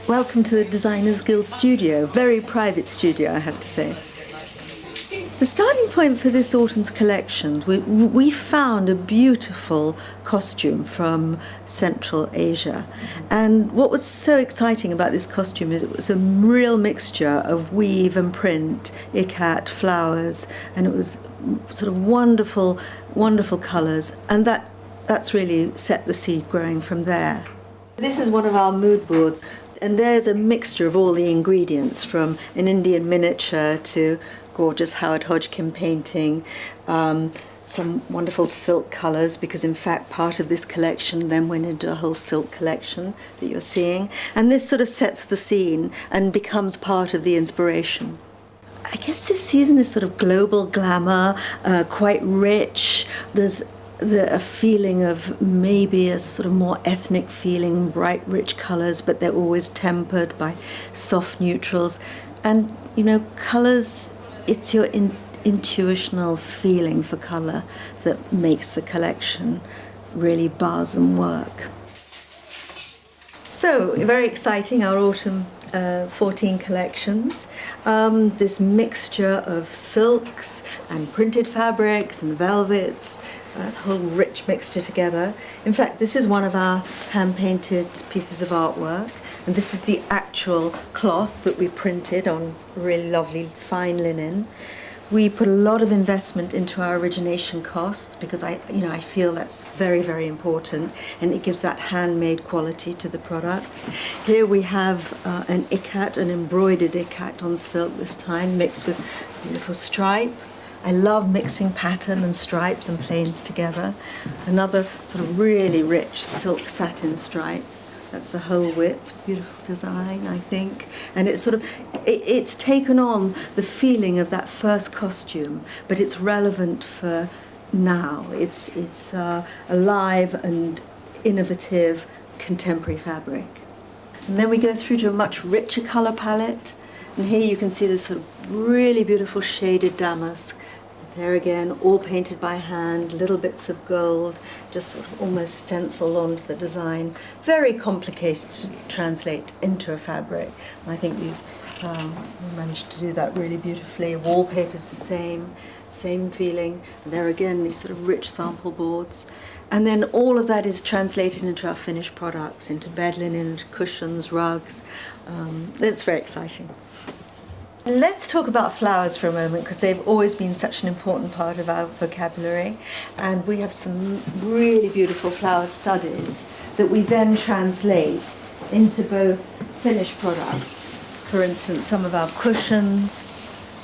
Welcome to the Designers Guild studio, very private studio I have to say. The starting point for this autumn's collection, we found a beautiful costume from Central Asia, and what was so exciting about this costume is it was a real mixture of weave and print, ikat, flowers, and it was sort of wonderful, wonderful colours, and that's really set the seed growing from there. This is one of our mood boards, and there's a mixture of all the ingredients, from an Indian miniature to gorgeous Howard Hodgkin painting, some wonderful silk colours, because in fact part of this collection then went into a whole silk collection that you're seeing, and this sort of sets the scene and becomes part of the inspiration. I guess this season is sort of global glamour, quite rich. There's a feeling of maybe a sort of more ethnic feeling, bright, rich colours, but they're always tempered by soft neutrals. And, you know, colours, it's your intuitional feeling for colour that makes the collection really buzz and work. So, very exciting, our autumn 14 collections. This mixture of silks and printed fabrics and velvets, a whole rich mixture together. In fact, this is one of our hand-painted pieces of artwork, and this is the actual cloth that we printed on really lovely fine linen. We put a lot of investment into our origination costs because I feel that's very, very important, and it gives that handmade quality to the product. Here we have an ikat, an embroidered ikat on silk this time, mixed with beautiful stripe. I love mixing pattern and stripes and plains together. Another sort of really rich silk satin stripe. That's the whole width. Beautiful design, I think. And it's sort of, it's taken on the feeling of that first costume, but it's relevant for now. It's alive and innovative contemporary fabric. And then we go through to a much richer colour palette. And here you can see this sort of really beautiful shaded damask. There again, all painted by hand, little bits of gold, just sort of almost stenciled onto the design. Very complicated to translate into a fabric. And I think we managed to do that really beautifully. Wallpaper's the same feeling. And there again, these sort of rich sample boards. And then all of that is translated into our finished products, into bed linen, cushions, rugs. It's very exciting. Let's talk about flowers for a moment, because they've always been such an important part of our vocabulary. And we have some really beautiful flower studies that we then translate into both finished products. For instance, some of our cushions,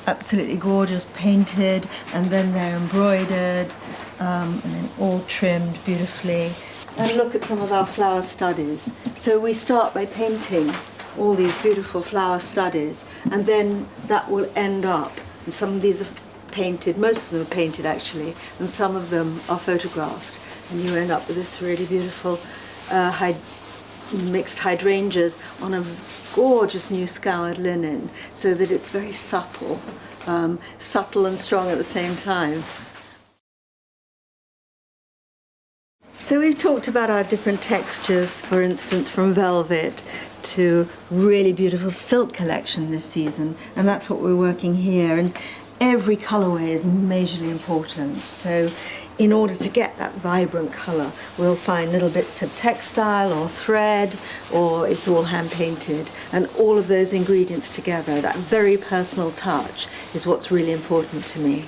absolutely gorgeous, painted, and then they're embroidered, and then all trimmed beautifully. And look at some of our flower studies. So we start by painting all these beautiful flower studies, and then that will end up, and some of these are painted, most of them are painted actually, and some of them are photographed, and you end up with this really beautiful mixed hydrangeas on a gorgeous new scoured linen, so that it's very subtle, subtle and strong at the same time. So we've talked about our different textures, for instance, from velvet to really beautiful silk collection this season, and that's what we're working here. And every colorway is majorly important. So in order to get that vibrant color, we'll find little bits of textile or thread, or it's all hand painted. And all of those ingredients together, that very personal touch, is what's really important to me.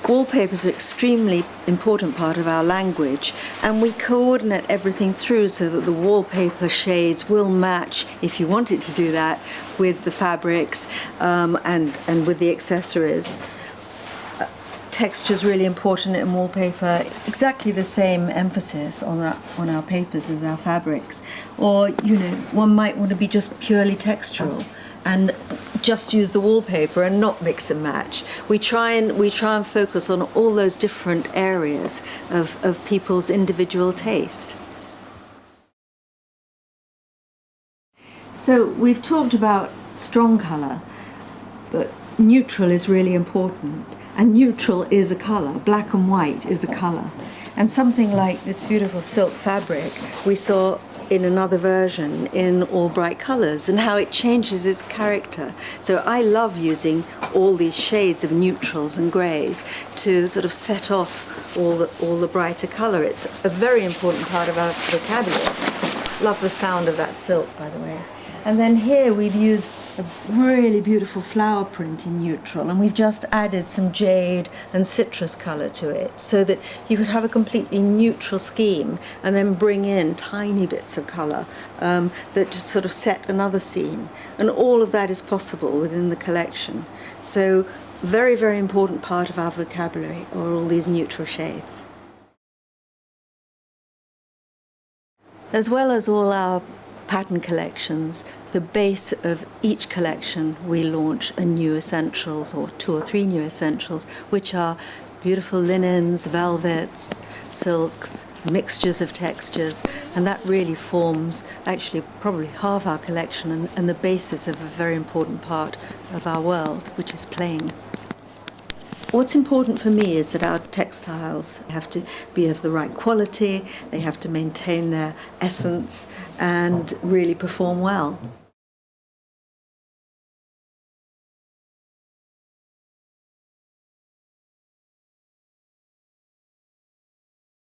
Wallpaper is an extremely important part of our language, and we coordinate everything through so that the wallpaper shades will match, if you want it to do that, with the fabrics and with the accessories. Texture is really important in wallpaper. Exactly the same emphasis on our papers as our fabrics. Or, you know, one might want to be just purely textural and just use the wallpaper and not mix and match. We try and focus on all those different areas of people's individual taste. So we've talked about strong colour, but neutral is really important. And neutral is a colour, black and white is a colour. And something like this beautiful silk fabric, we saw in another version in all bright colours, and how it changes its character. So I love using all these shades of neutrals and greys to sort of set off all the brighter colour. It's a very important part of our vocabulary. Love the sound of that silk, by the way. And then here we've used a really beautiful flower print in neutral, and we've just added some jade and citrus colour to it so that you could have a completely neutral scheme and then bring in tiny bits of colour that just sort of set another scene. And all of that is possible within the collection. So very, very important part of our vocabulary are all these neutral shades. As well as all our pattern collections, the base of each collection we launch a new essentials, or 2 or 3 new essentials, which are beautiful linens, velvets, silks, mixtures of textures, and that really forms actually probably half our collection and the basis of a very important part of our world, which is playing. What's important for me is that our textiles have to be of the right quality, they have to maintain their essence and really perform well.